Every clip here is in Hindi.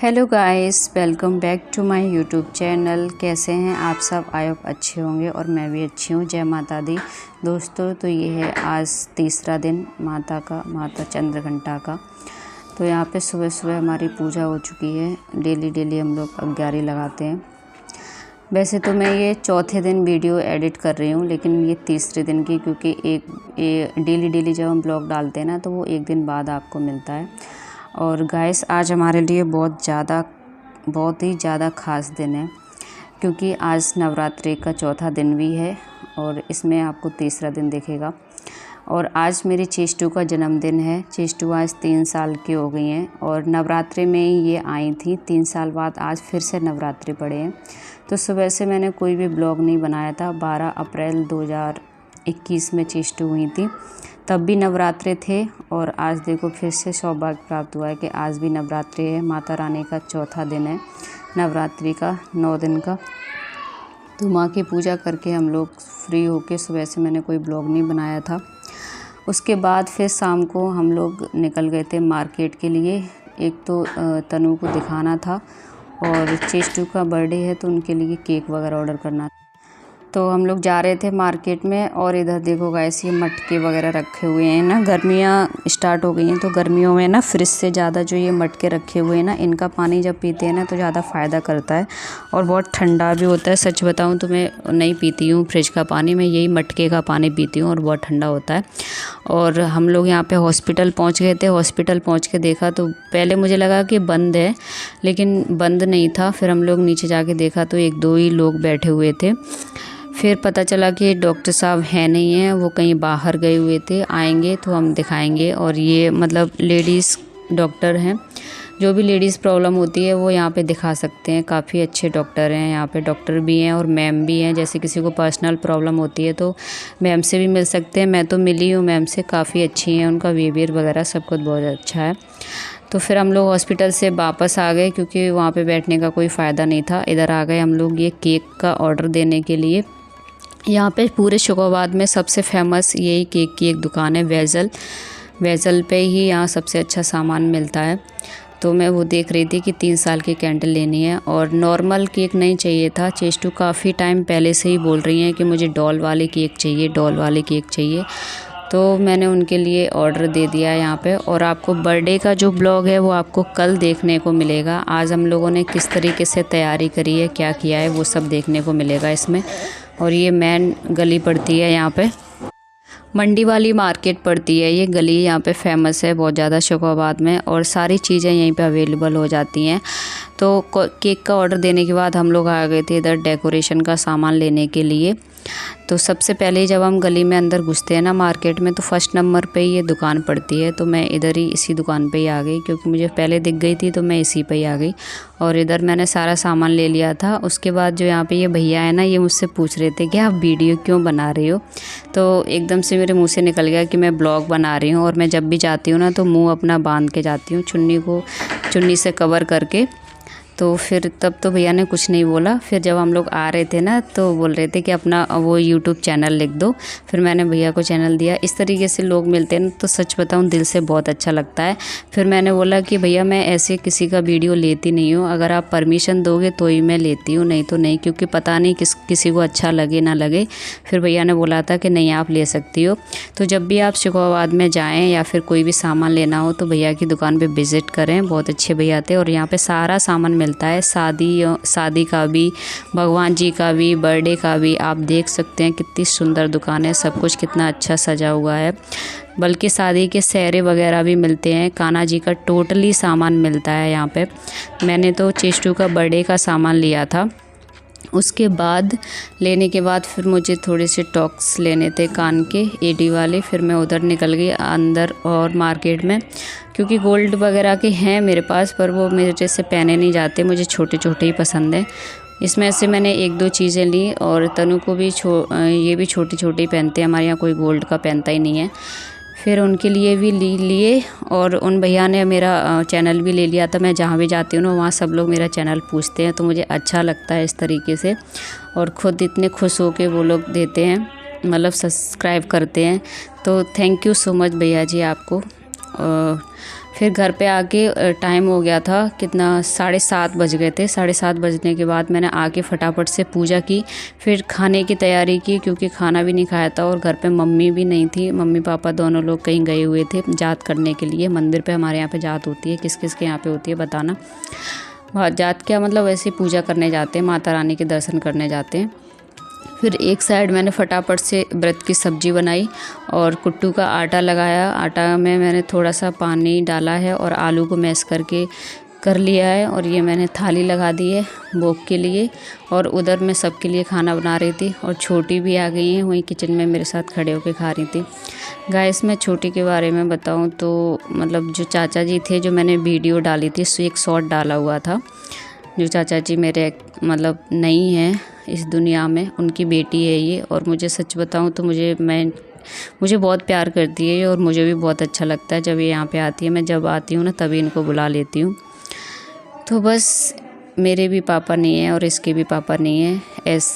Hello guys, welcome back to my YouTube channel. कैसे हैं आप सब? आई होप अच्छे होंगे और मैं भी अच्छी हूँ। जय माता दी दोस्तों। तो ये है आज तीसरा दिन माता चंद्रघंटा का। तो यहाँ पे सुबह सुबह हमारी पूजा हो चुकी है। डेली हम लोग अग्यारी लगाते हैं। वैसे तो मैं ये चौथे दिन वीडियो एडिट कर रही हूँ, लेकिन ये तीसरे दिन की, क्योंकि डेली जब हम ब्लॉग डालते हैं ना तो वो एक दिन बाद आपको मिलता है। और गाइस, आज हमारे लिए बहुत ही ज़्यादा ख़ास दिन है, क्योंकि आज नवरात्रि का चौथा दिन भी है और इसमें आपको तीसरा दिन दिखेगा। और आज मेरी चेष्टू का जन्मदिन है। चेष्टू आज 3 साल की हो गई हैं और नवरात्रि में ही ये आई थी। 3 साल बाद आज फिर से नवरात्रि पड़े हैं। तो सुबह से मैंने कोई भी ब्लॉग नहीं बनाया था। 12 अप्रैल 2021 में चेष्टू हुई थी, तब भी नवरात्रे थे। और आज देखो फिर से सौभाग्य प्राप्त हुआ है कि आज भी नवरात्रि है। माता रानी का चौथा दिन है नवरात्रि का, 9 दिन का। तो माँ की पूजा करके हम लोग फ्री होके सुबह से मैंने कोई ब्लॉग नहीं बनाया था। उसके बाद फिर शाम को हम लोग निकल गए थे मार्केट के लिए। एक तो तनु को दिखाना था और चेष्टू का बर्थडे है तो उनके लिए केक वगैरह ऑर्डर करना था। तो हम लोग जा रहे थे मार्केट में। और इधर देखो गाइस, ये मटके वगैरह रखे हुए हैं ना। गर्मियाँ स्टार्ट हो गई हैं तो गर्मियों में ना फ्रिज से ज़्यादा जो ये मटके रखे हुए हैं ना, इनका पानी जब पीते हैं ना तो ज़्यादा फ़ायदा करता है और बहुत ठंडा भी होता है। सच बताऊं तो मैं नहीं पीती हूँ फ्रिज का पानी, मैं यही मटके का पानी पीती हूँ और बहुत ठंडा होता है। और हम लोग यहाँ पर हॉस्पिटल पहुँच गए थे। हॉस्पिटल पहुँच के देखा तो पहले मुझे लगा कि बंद है, लेकिन बंद नहीं था। फिर हम लोग नीचे जाके देखा तो 1-2 ही लोग बैठे हुए थे। फिर पता चला कि डॉक्टर साहब हैं नहीं हैं, वो कहीं बाहर गए हुए थे। आएंगे तो हम दिखाएंगे। और ये मतलब लेडीज़ डॉक्टर हैं, जो भी लेडीज़ प्रॉब्लम होती है वो यहाँ पे दिखा सकते हैं। काफ़ी अच्छे डॉक्टर हैं यहाँ पे। डॉक्टर भी हैं और मैम भी हैं। जैसे किसी को पर्सनल प्रॉब्लम होती है तो मैम से भी मिल सकते हैं। मैं तो मिली हूँ मैम से, काफ़ी अच्छी हैं। उनका बिहेवियर वगैरह सब कुछ बहुत अच्छा है। तो फिर हम लोग हॉस्पिटल से वापस आ गए, क्योंकि वहाँ पे बैठने का कोई फ़ायदा नहीं था। इधर आ गए हम लोग ये केक का ऑर्डर देने के लिए। यहाँ पे पूरे शुकोबाद में सबसे फेमस यही केक की एक दुकान है, वेजल पे ही यहाँ सबसे अच्छा सामान मिलता है। तो मैं वो देख रही थी कि 3 साल की कैंडल लेनी है और नॉर्मल केक नहीं चाहिए था। चेष्टू काफ़ी टाइम पहले से ही बोल रही हैं कि मुझे डॉल वाले केक चाहिए। तो मैंने उनके लिए ऑर्डर दे दिया यहाँ पे। और आपको बर्थडे का जो ब्लॉग है वो आपको कल देखने को मिलेगा। आज हम लोगों ने किस तरीके से तैयारी करी है, क्या किया है, वो सब देखने को मिलेगा इसमें। और ये मेन गली पड़ती है यहाँ पे, मंडी वाली मार्केट पड़ती है ये गली। यहाँ पे फेमस है बहुत ज़्यादा शुकोबाद में और सारी चीज़ें यहीं पे अवेलेबल हो जाती हैं। तो केक का ऑर्डर देने के बाद हम लोग आ गए थे इधर डेकोरेशन का सामान लेने के लिए। तो सबसे पहले जब हम गली में अंदर घुसते हैं ना मार्केट में, तो फर्स्ट नंबर पे ही ये दुकान पड़ती है। तो मैं इधर ही इसी दुकान पे ही आ गई, क्योंकि मुझे पहले दिख गई थी तो मैं इसी पे ही आ गई। और इधर मैंने सारा सामान ले लिया था। उसके बाद जो यहाँ पे ये भैया है ना, ये मुझसे पूछ रहे थे कि आप वीडियो क्यों बना रही हो। तो एकदम से मेरे मुँह से निकल गया कि मैं ब्लॉग बना रही हूँ। और मैं जब भी जाती हूँ ना तो मुँह अपना बांध के जाती हूँ, चुन्नी से कवर करके। तो फिर तब तो भैया ने कुछ नहीं बोला। फिर जब हम लोग आ रहे थे ना तो बोल रहे थे कि अपना वो यूट्यूब चैनल लिख दो। फिर मैंने भैया को चैनल दिया। इस तरीके से लोग मिलते हैं ना तो सच बताऊं दिल से बहुत अच्छा लगता है। फिर मैंने बोला कि भैया मैं ऐसे किसी का वीडियो लेती नहीं हूँ, अगर आप परमिशन दोगे तो ही मैं लेती हूँ, नहीं तो नहीं, क्योंकि पता नहीं किसी को अच्छा लगे ना लगे। फिर भैया ने बोला था कि नहीं आप ले सकती हो। तो जब भी आप शुकोबाद में जाएँ या फिर कोई भी सामान लेना हो तो भैया की दुकान पर विज़िट करें। बहुत अच्छे भैया थे और यहाँ पर सारा सामान मिलता है, शादी का भी, भगवान जी का भी, बर्थडे का भी। आप देख सकते हैं कितनी सुंदर दुकान है, सब कुछ कितना अच्छा सजा हुआ है। बल्कि शादी के सेहरे वगैरह भी मिलते हैं। कान्हा जी का टोटली सामान मिलता है यहाँ पे। मैंने तो चेष्टू का बर्थडे का सामान लिया था। उसके बाद लेने के बाद फिर मुझे थोड़े से टॉक्स लेने थे कान के, एडी वाले। फिर मैं उधर निकल गई अंदर और मार्केट में, क्योंकि गोल्ड वगैरह के हैं मेरे पास, पर वो मेरे से पहने नहीं जाते, मुझे छोटे छोटे ही पसंद हैं। इसमें से मैंने 1-2 चीज़ें ली और तनु को भी ये भी छोटी छोटी पहनते हैं। हमारे यहाँ कोई गोल्ड का पहनता ही नहीं है। फिर उनके लिए भी लिए और उन भैया ने मेरा चैनल भी ले लिया था। मैं जहाँ भी जाती हूँ ना वहाँ सब लोग मेरा चैनल पूछते हैं, तो मुझे अच्छा लगता है इस तरीके से। और ख़ुद इतने खुश हो के वो लोग देते हैं, मतलब सब्सक्राइब करते हैं। तो थैंक यू सो मच भैया जी आपको। फिर घर पे आके टाइम हो गया था कितना 7:30 बज गए थे। 7:30 बजने के बाद मैंने आके फटाफट से पूजा की, फिर खाने की तैयारी की क्योंकि खाना भी नहीं खाया था और घर पे मम्मी भी नहीं थी। मम्मी पापा दोनों लोग कहीं गए हुए थे जात करने के लिए। मंदिर पे हमारे यहाँ पे जात होती है, किस किस के यहाँ पे होती है बताना। जात क्या मतलब, वैसे पूजा करने जाते हैं, माता रानी के दर्शन करने जाते हैं। फिर एक साइड मैंने फटाफट से व्रत की सब्ज़ी बनाई और कुट्टू का आटा लगाया। आटा में मैंने थोड़ा सा पानी डाला है और आलू को मैश करके कर लिया है और ये मैंने थाली लगा दी है भोग के लिए। और उधर मैं सबके लिए खाना बना रही थी और छोटी भी आ गई है, वहीं किचन में मेरे साथ खड़े होकर खा रही थी। गाइस मैं छोटी के बारे में बताऊं तो मतलब जो चाचा जी थे, जो मैंने वीडियो डाली थी, एक शॉर्ट डाला हुआ था। जो चाचा जी मेरे मतलब नहीं हैं इस दुनिया में, उनकी बेटी है ये। और मुझे सच बताऊं तो मुझे बहुत प्यार करती है और मुझे भी बहुत अच्छा लगता है जब ये यहाँ पे आती है। मैं जब आती हूँ ना तभी इनको बुला लेती हूँ। तो बस मेरे भी पापा नहीं है और इसके भी पापा नहीं है,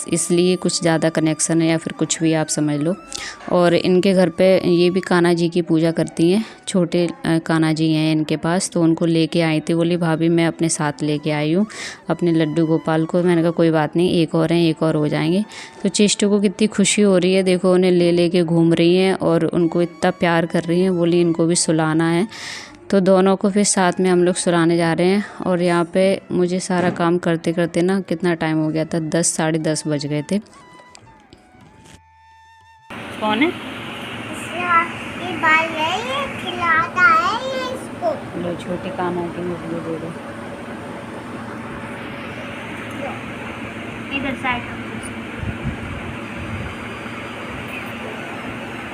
इसलिए कुछ ज़्यादा कनेक्शन है या फिर कुछ भी आप समझ लो। और इनके घर पे ये भी कान्हा जी की पूजा करती हैं, छोटे कान्हा जी हैं इनके पास। तो उनको लेके आई थी, बोली भाभी मैं अपने साथ लेके आई हूँ अपने लड्डू गोपाल को। मैंने कहा कोई बात नहीं, एक और हैं, एक और हो जाएंगे। तो चेष्टू को कितनी खुशी हो रही है, देखो उन्हें ले के घूम रही हैं और उनको इतना प्यार कर रही हैं। बोली इनको भी सुलाना है, तो दोनों को फिर साथ में हम लोग सुलाने जा रहे हैं। और यहाँ पे मुझे सारा काम करते करते ना कितना टाइम हो गया था, 10 साढ़े 10 बज गए थे। कौन है? ये बाल है, ये खिलाता है ये इसको। लो छोटे कान्हा की मुझे दे दो। इधर साइड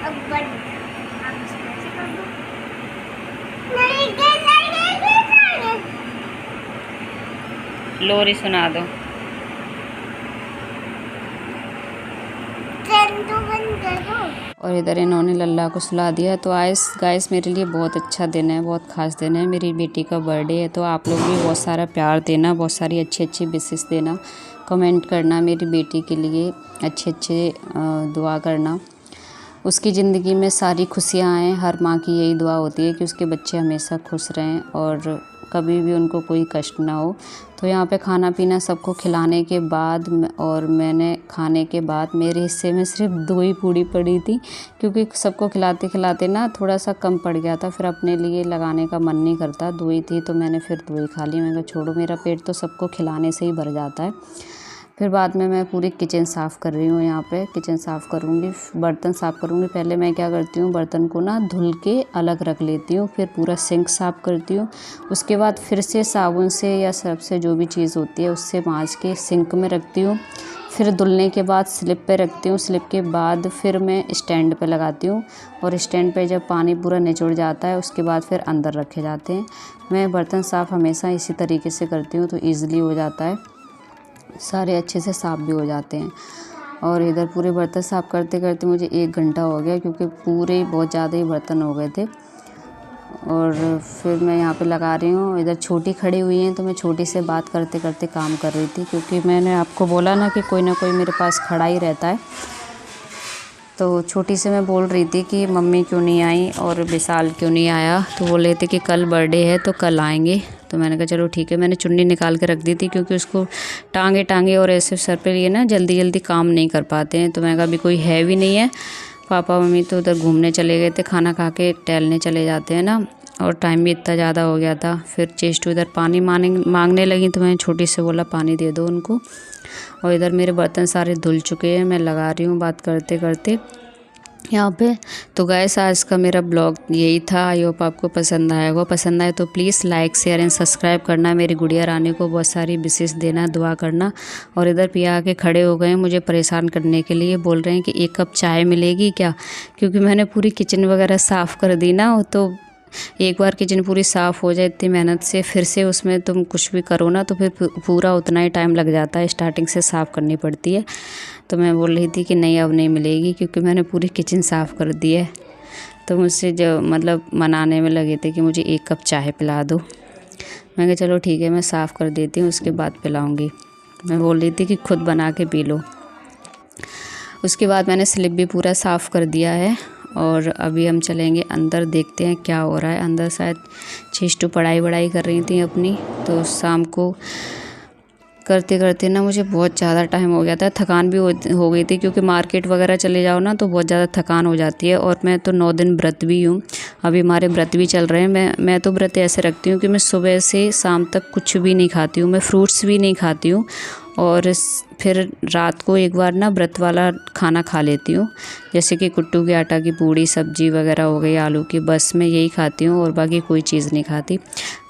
अब बड़ लोरी सुना दो। और इधर इन्होंने लल्ला को सुला दिया। तो गाइस मेरे लिए बहुत अच्छा दिन है, बहुत ख़ास दिन है। मेरी बेटी का बर्थडे है, तो आप लोग भी बहुत सारा प्यार देना, बहुत सारी अच्छी विशेष देना, कमेंट करना मेरी बेटी के लिए, अच्छे दुआ करना। उसकी ज़िंदगी में सारी खुशियाँ आएँ, हर माँ की यही दुआ होती है कि उसके बच्चे हमेशा खुश रहें और कभी भी उनको कोई कष्ट ना हो। तो यहाँ पे खाना पीना सबको खिलाने के बाद और मैंने खाने के बाद मेरे हिस्से में सिर्फ 2 ही पूड़ी पड़ी थी, क्योंकि सबको खिलाते खिलाते ना थोड़ा सा कम पड़ गया था, फिर अपने लिए लगाने का मन नहीं करता। 2 ही थी तो मैंने फिर 2 ही खा ली। मैंने कहा छोड़ो, मेरा पेट तो सबको खिलाने से ही भर जाता है। फिर बाद में मैं पूरी किचन साफ़ कर रही हूँ। यहाँ पे किचन साफ़ करूँगी, बर्तन साफ़ करूँगी। पहले मैं क्या करती हूँ, बर्तन को ना धुल के अलग रख लेती हूँ, फिर पूरा सिंक साफ़ करती हूँ। उसके बाद फिर से साबुन से या सर्फ से जो भी चीज़ होती है उससे मांज के सिंक में रखती हूँ। फिर धुलने के बाद स्लिप पे रखती हूँ। स्लिप के बाद फिर मैं स्टैंड पे लगाती हूँ और स्टैंड पे जब पानी पूरा निचोड़ जाता है उसके बाद फिर अंदर रखे जाते हैं। मैं बर्तन साफ़ हमेशा इसी तरीके से करती हूँ, तो ईज़िली हो जाता है, सारे अच्छे से साफ़ भी हो जाते हैं। और इधर पूरे बर्तन साफ़ करते करते मुझे 1 घंटा हो गया, क्योंकि पूरे बहुत ज़्यादा ही बर्तन हो गए थे। और फिर मैं यहाँ पे लगा रही हूँ। इधर छोटी खड़ी हुई हैं, तो मैं छोटी से बात करते करते काम कर रही थी, क्योंकि मैंने आपको बोला ना कि कोई ना कोई मेरे पास खड़ा ही रहता है। तो छोटी से मैं बोल रही थी कि मम्मी क्यों नहीं आई और विशाल क्यों नहीं आया। तो बोल रहे थे कि कल बर्थडे है तो कल आएंगे। तो मैंने कहा चलो ठीक है। मैंने चुन्नी निकाल के रख दी थी, क्योंकि उसको टांगे और ऐसे सर पे लिए ना जल्दी काम नहीं कर पाते हैं। तो मैंने कहा अभी कोई है भी नहीं है, पापा मम्मी तो उधर घूमने चले गए थे, खाना खा के टहलने चले जाते हैं ना, और टाइम भी इतना ज़्यादा हो गया था। फिर चेष्टू इधर पानी मांगने लगी, तो मैंने छोटी से बोला पानी दे दो उनको। और इधर मेरे बर्तन सारे धुल चुके हैं, मैं लगा रही हूँ बात करते करते यहाँ पे। तो गाइस आज का मेरा ब्लॉग यही था। आई होप आपको पसंद आएगा। पसंद आए तो please like share and subscribe करना। मेरी गुड़िया रानी को बहुत सारी विशेष देना, दुआ करना। और इधर पिया के खड़े हो गए हैं मुझे परेशान करने के लिए, बोल रहे हैं कि 1 कप चाय मिलेगी क्या, क्योंकि मैंने पूरी किचन वगैरह साफ़ कर दी ना। तो एक बार किचन पूरी साफ़ हो जाए इतनी मेहनत से, फिर से उसमें तुम कुछ भी करो ना तो फिर पूरा उतना ही टाइम लग जाता है, स्टार्टिंग से साफ़ करनी पड़ती है। तो मैं बोल रही थी कि नहीं अब नहीं मिलेगी, क्योंकि मैंने पूरी किचन साफ़ कर दी है। तो मुझसे जो मतलब मनाने में लगे थे कि मुझे 1 कप चाय पिला दो। मैं कहा चलो ठीक है, मैं साफ़ कर देती हूँ, उसके बाद पिलाऊँगी। मैं बोल रही थी कि खुद बना के पी लो। उसके बाद मैंने स्लिप भी पूरा साफ़ कर दिया है और अभी हम चलेंगे अंदर, देखते हैं क्या हो रहा है अंदर। शायद चीष्टू पढ़ाई कर रही थी अपनी। तो शाम को करते करते ना मुझे बहुत ज़्यादा टाइम हो गया था, थकान भी हो गई थी, क्योंकि मार्केट वगैरह चले जाओ ना तो बहुत ज़्यादा थकान हो जाती है। और मैं तो 9 दिन व्रत भी हूँ, अभी हमारे व्रत भी चल रहे हैं। मैं तो व्रत ऐसे रखती हूँ कि मैं सुबह से शाम तक कुछ भी नहीं खाती हूँ, मैं फ्रूट्स भी नहीं खाती हूँ, और फिर रात को एक बार ना व्रत वाला खाना खा लेती हूँ, जैसे कि कुट्टू के आटा की पूड़ी, सब्जी वगैरह हो गई आलू की, बस मैं यही खाती हूँ और बाकी कोई चीज़ नहीं खाती।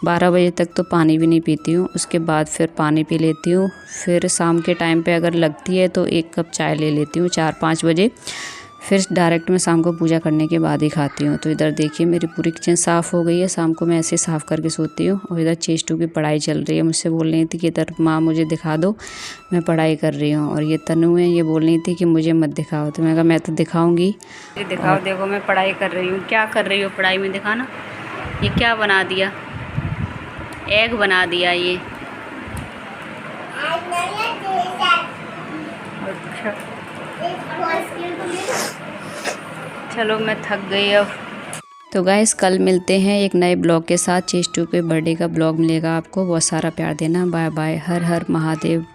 12 बजे तक तो पानी भी नहीं पीती हूँ, उसके बाद फिर पानी पी लेती हूँ। फिर शाम के टाइम पे अगर लगती है तो 1 कप चाय ले लेती हूँ 4-5 बजे। फिर डायरेक्ट मैं शाम को पूजा करने के बाद ही खाती हूँ। तो इधर देखिए मेरी पूरी किचन साफ़ हो गई है, शाम को मैं ऐसे साफ़ करके सोती हूँ। और इधर चेष्टू की पढ़ाई चल रही है, मुझसे बोल रही थी कि इधर माँ मुझे दिखा दो, मैं पढ़ाई कर रही हूँ। और ये तनु है, ये बोल रही थी कि मुझे मत दिखाओ। तो मैं कहा मैं तो दिखाऊँगी, ये दिखाओ। देखो मैं पढ़ाई कर रही हूँ। क्या कर रही हो पढ़ाई में, दिखाना। ये क्या बना दिया, एग बना दिया ये। अच्छा चलो मैं थक गई अब। तो गाइस कल मिलते हैं एक नए ब्लॉग के साथ। चेष्टू के बर्थडे का ब्लॉग मिलेगा आपको, बहुत सारा प्यार देना। बाय बाय, हर हर महादेव।